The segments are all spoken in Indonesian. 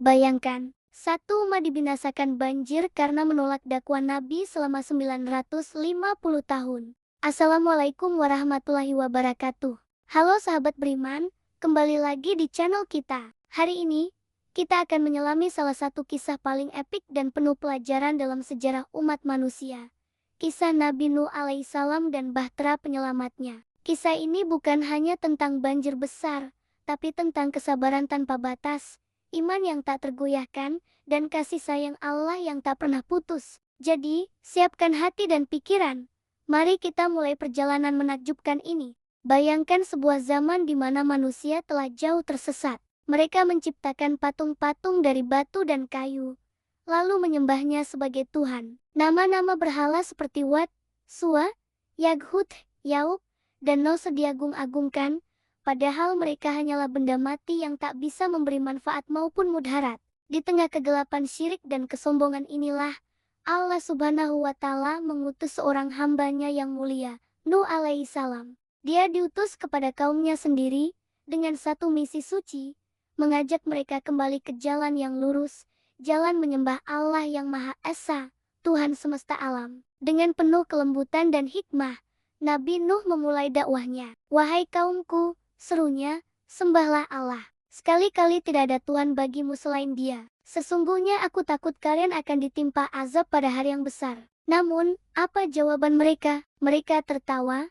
Bayangkan, satu umat dibinasakan banjir karena menolak dakwah Nabi selama 950 tahun. Assalamualaikum warahmatullahi wabarakatuh. Halo sahabat beriman, kembali lagi di channel kita. Hari ini, kita akan menyelami salah satu kisah paling epik dan penuh pelajaran dalam sejarah umat manusia. Kisah Nabi Nuh alaihissalam dan bahtera penyelamatnya. Kisah ini bukan hanya tentang banjir besar, tapi tentang kesabaran tanpa batas, iman yang tak tergoyahkan, dan kasih sayang Allah yang tak pernah putus. Jadi, siapkan hati dan pikiran. Mari kita mulai perjalanan menakjubkan ini. Bayangkan sebuah zaman di mana manusia telah jauh tersesat. Mereka menciptakan patung-patung dari batu dan kayu, lalu menyembahnya sebagai Tuhan. Nama-nama berhala seperti Wat, Suwa, Yaghut, Yauk, dan Nasr diagung-agungkan, padahal mereka hanyalah benda mati yang tak bisa memberi manfaat maupun mudarat. Di tengah kegelapan syirik dan kesombongan inilah, Allah Subhanahu wa Ta'ala mengutus seorang hambanya yang mulia, Nuh alaihissalam. Dia diutus kepada kaumnya sendiri, dengan satu misi suci, mengajak mereka kembali ke jalan yang lurus, jalan menyembah Allah yang Maha Esa, Tuhan semesta alam. Dengan penuh kelembutan dan hikmah, Nabi Nuh memulai dakwahnya. Wahai kaumku, serunya, sembahlah Allah. Sekali-kali tidak ada Tuhan bagimu selain Dia. Sesungguhnya aku takut kalian akan ditimpa azab pada hari yang besar. Namun, apa jawaban mereka? Mereka tertawa,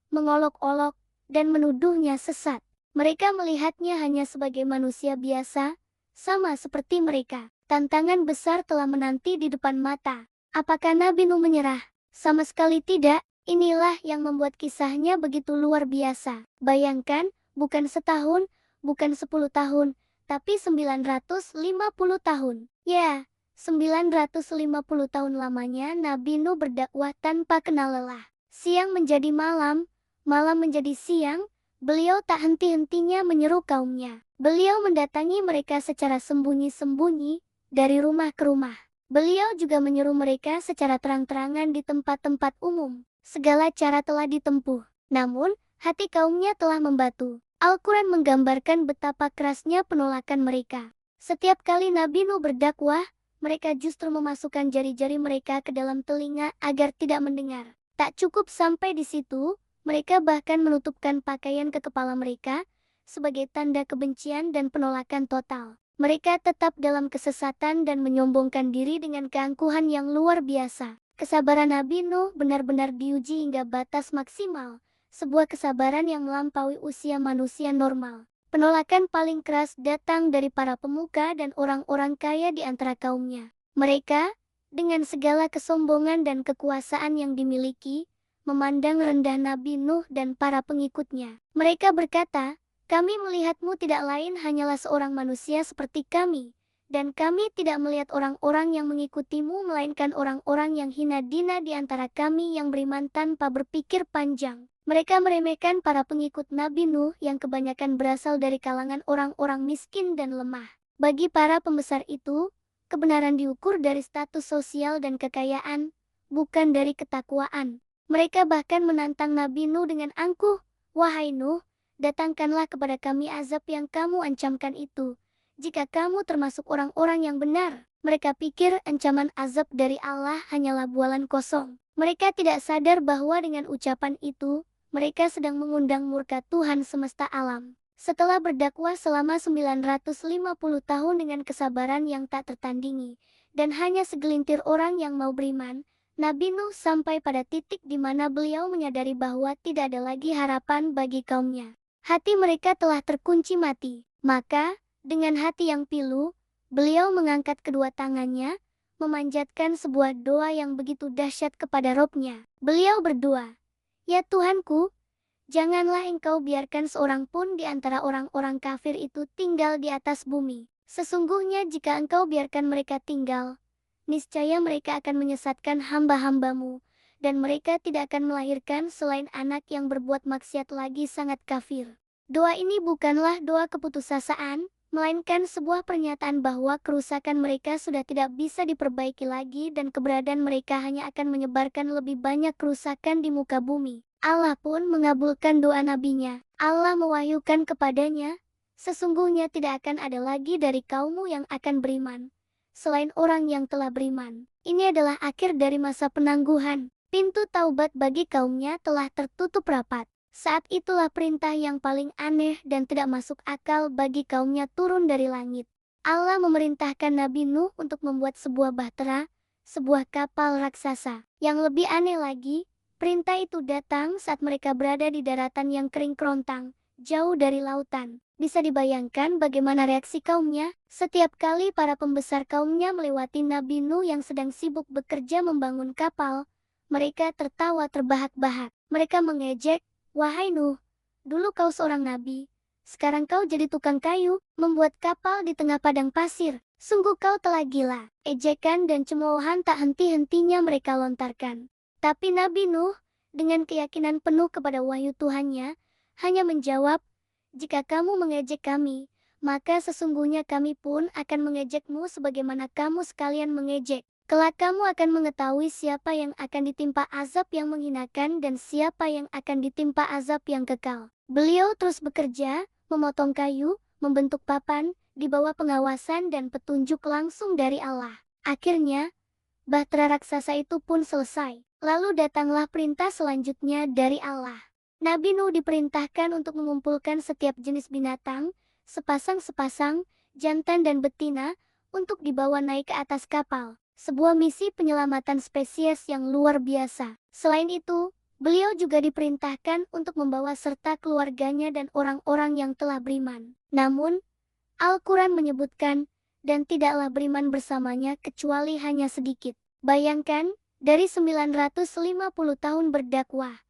mengolok-olok, dan menuduhnya sesat. Mereka melihatnya hanya sebagai manusia biasa, sama seperti mereka. Tantangan besar telah menanti di depan mata. Apakah Nabi Nuh menyerah? Sama sekali tidak. Inilah yang membuat kisahnya begitu luar biasa. Bayangkan, bukan setahun, bukan 10 tahun, tapi 950 tahun. Ya, 950 tahun lamanya Nabi Nuh berdakwah tanpa kenal lelah. Siang menjadi malam, malam menjadi siang, beliau tak henti-hentinya menyeru kaumnya. Beliau mendatangi mereka secara sembunyi-sembunyi, dari rumah ke rumah. Beliau juga menyeru mereka secara terang-terangan di tempat-tempat umum. Segala cara telah ditempuh, namun hati kaumnya telah membatu. Al-Quran menggambarkan betapa kerasnya penolakan mereka. Setiap kali Nabi Nuh berdakwah, mereka justru memasukkan jari-jari mereka ke dalam telinga agar tidak mendengar. Tak cukup sampai di situ, mereka bahkan menutupkan pakaian ke kepala mereka, sebagai tanda kebencian dan penolakan total. Mereka tetap dalam kesesatan dan menyombongkan diri dengan keangkuhan yang luar biasa. Kesabaran Nabi Nuh benar-benar diuji hingga batas maksimal, sebuah kesabaran yang melampaui usia manusia normal. Penolakan paling keras datang dari para pemuka dan orang-orang kaya di antara kaumnya. Mereka, dengan segala kesombongan dan kekuasaan yang dimiliki, memandang rendah Nabi Nuh dan para pengikutnya. Mereka berkata, "Kami melihatmu tidak lain hanyalah seorang manusia seperti kami. Dan kami tidak melihat orang-orang yang mengikutimu melainkan orang-orang yang hina dina di antara kami yang beriman tanpa berpikir panjang." Mereka meremehkan para pengikut Nabi Nuh yang kebanyakan berasal dari kalangan orang-orang miskin dan lemah. Bagi para pembesar itu, kebenaran diukur dari status sosial dan kekayaan, bukan dari ketakwaan. Mereka bahkan menantang Nabi Nuh dengan angkuh, "Wahai Nuh, datangkanlah kepada kami azab yang kamu ancamkan itu. Jika kamu termasuk orang-orang yang benar." Mereka pikir ancaman azab dari Allah hanyalah bualan kosong. Mereka tidak sadar bahwa dengan ucapan itu, mereka sedang mengundang murka Tuhan semesta alam. Setelah berdakwah selama 950 tahun dengan kesabaran yang tak tertandingi, dan hanya segelintir orang yang mau beriman, Nabi Nuh sampai pada titik di mana beliau menyadari bahwa tidak ada lagi harapan bagi kaumnya. Hati mereka telah terkunci mati. Maka, dengan hati yang pilu, beliau mengangkat kedua tangannya, memanjatkan sebuah doa yang begitu dahsyat kepada Robnya. Beliau berdoa, "Ya Tuhanku, janganlah Engkau biarkan seorang pun di antara orang-orang kafir itu tinggal di atas bumi. Sesungguhnya jika Engkau biarkan mereka tinggal, niscaya mereka akan menyesatkan hamba-hambamu, dan mereka tidak akan melahirkan selain anak yang berbuat maksiat lagi sangat kafir." Doa ini bukanlah doa keputusasaan, melainkan sebuah pernyataan bahwa kerusakan mereka sudah tidak bisa diperbaiki lagi dan keberadaan mereka hanya akan menyebarkan lebih banyak kerusakan di muka bumi. Allah pun mengabulkan doa nabinya. Allah mewahyukan kepadanya, Sesungguhnya tidak akan ada lagi dari kaummu yang akan beriman selain orang yang telah beriman. Ini adalah akhir dari masa penangguhan. Pintu taubat bagi kaumnya telah tertutup rapat. Saat itulah perintah yang paling aneh dan tidak masuk akal bagi kaumnya turun dari langit. Allah memerintahkan Nabi Nuh untuk membuat sebuah bahtera, sebuah kapal raksasa. Yang lebih aneh lagi, perintah itu datang saat mereka berada di daratan yang kering kerontang, jauh dari lautan. Bisa dibayangkan bagaimana reaksi kaumnya? Setiap kali para pembesar kaumnya melewati Nabi Nuh yang sedang sibuk bekerja membangun kapal, mereka tertawa terbahak-bahak. Mereka mengejek, "Wahai Nuh, dulu kau seorang nabi. Sekarang kau jadi tukang kayu, membuat kapal di tengah padang pasir. Sungguh kau telah gila." Ejekan dan cemoohan tak henti-hentinya mereka lontarkan. Tapi Nabi Nuh, dengan keyakinan penuh kepada wahyu Tuhannya, hanya menjawab, "Jika kamu mengejek kami, maka sesungguhnya kami pun akan mengejekmu sebagaimana kamu sekalian mengejek. Kelak kamu akan mengetahui siapa yang akan ditimpa azab yang menghinakan dan siapa yang akan ditimpa azab yang kekal." Beliau terus bekerja, memotong kayu, membentuk papan, di bawah pengawasan dan petunjuk langsung dari Allah. Akhirnya, bahtera raksasa itu pun selesai. Lalu datanglah perintah selanjutnya dari Allah. Nabi Nuh diperintahkan untuk mengumpulkan setiap jenis binatang, sepasang-sepasang, jantan dan betina, untuk dibawa naik ke atas kapal. Sebuah misi penyelamatan spesies yang luar biasa. Selain itu, beliau juga diperintahkan untuk membawa serta keluarganya dan orang-orang yang telah beriman. Namun, Al-Quran menyebutkan, dan tidaklah beriman bersamanya kecuali hanya sedikit. Bayangkan, dari 950 tahun berdakwah,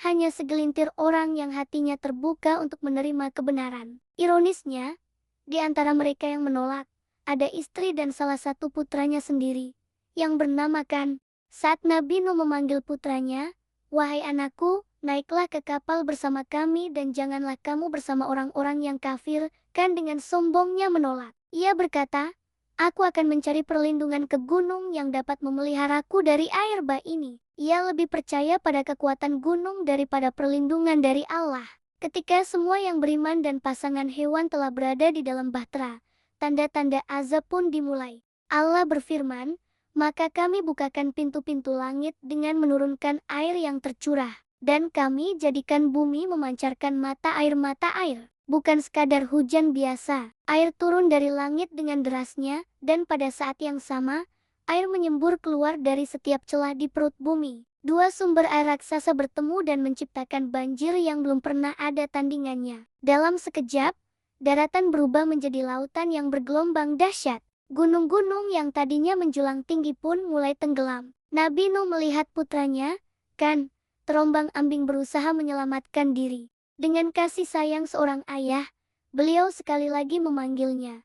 hanya segelintir orang yang hatinya terbuka untuk menerima kebenaran. Ironisnya, di antara mereka yang menolak, ada istri dan salah satu putranya sendiri, yang bernama Kan. Saat Nabi Nuh memanggil putranya, "Wahai anakku, naiklah ke kapal bersama kami dan janganlah kamu bersama orang-orang yang kafir." Kan dengan sombongnya menolak. Ia berkata, "Aku akan mencari perlindungan ke gunung yang dapat memeliharaku dari air bah ini." Ia lebih percaya pada kekuatan gunung daripada perlindungan dari Allah. Ketika semua yang beriman dan pasangan hewan telah berada di dalam bahtera, tanda-tanda azab pun dimulai. Allah berfirman, "Maka kami bukakan pintu-pintu langit dengan menurunkan air yang tercurah, dan kami jadikan bumi memancarkan mata air. Bukan sekadar hujan biasa, air turun dari langit dengan derasnya, dan pada saat yang sama, air menyembur keluar dari setiap celah di perut bumi. Dua sumber air raksasa bertemu dan menciptakan banjir yang belum pernah ada tandingannya. Dalam sekejap, daratan berubah menjadi lautan yang bergelombang dahsyat. Gunung-gunung yang tadinya menjulang tinggi pun mulai tenggelam. Nabi Nuh melihat putranya, Kan, terombang-ambing berusaha menyelamatkan diri. Dengan kasih sayang seorang ayah, beliau sekali lagi memanggilnya.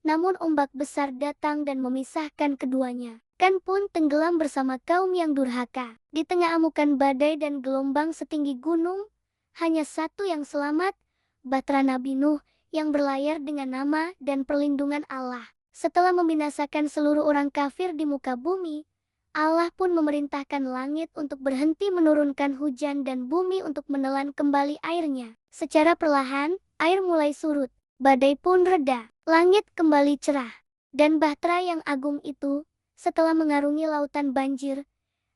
Namun ombak besar datang dan memisahkan keduanya. Kan pun tenggelam bersama kaum yang durhaka. Di tengah amukan badai dan gelombang setinggi gunung, hanya satu yang selamat, bahtera Nabi Nuh, yang berlayar dengan nama dan perlindungan Allah. Setelah membinasakan seluruh orang kafir di muka bumi, Allah pun memerintahkan langit untuk berhenti menurunkan hujan dan bumi untuk menelan kembali airnya. Secara perlahan, air mulai surut, badai pun reda, langit kembali cerah. Dan bahtera yang agung itu, setelah mengarungi lautan banjir,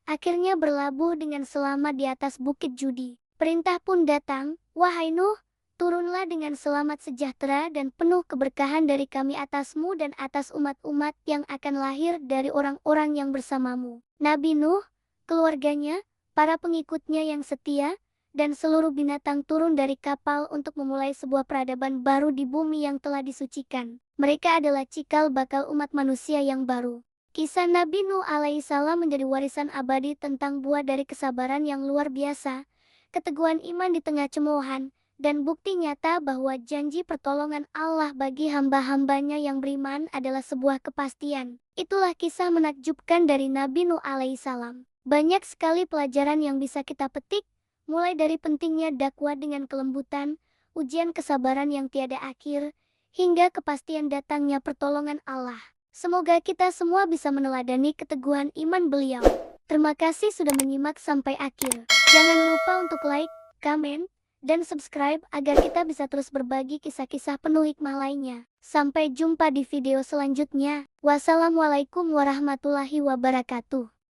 akhirnya berlabuh dengan selamat di atas bukit Judi. Perintah pun datang, "Wahai Nuh, turunlah dengan selamat sejahtera dan penuh keberkahan dari kami atasmu dan atas umat-umat yang akan lahir dari orang-orang yang bersamamu." Nabi Nuh, keluarganya, para pengikutnya yang setia, dan seluruh binatang turun dari kapal untuk memulai sebuah peradaban baru di bumi yang telah disucikan. Mereka adalah cikal bakal umat manusia yang baru. Kisah Nabi Nuh alaihissalam menjadi warisan abadi tentang buah dari kesabaran yang luar biasa, keteguhan iman di tengah cemoohan, dan bukti nyata bahwa janji pertolongan Allah bagi hamba-hambanya yang beriman adalah sebuah kepastian. Itulah kisah menakjubkan dari Nabi Nuh alaihissalam. Banyak sekali pelajaran yang bisa kita petik, mulai dari pentingnya dakwah dengan kelembutan, ujian kesabaran yang tiada akhir, hingga kepastian datangnya pertolongan Allah. Semoga kita semua bisa meneladani keteguhan iman beliau. Terima kasih sudah menyimak sampai akhir. Jangan lupa untuk like, komen, dan subscribe agar kita bisa terus berbagi kisah-kisah penuh hikmah lainnya. Sampai jumpa di video selanjutnya. Wassalamualaikum warahmatullahi wabarakatuh.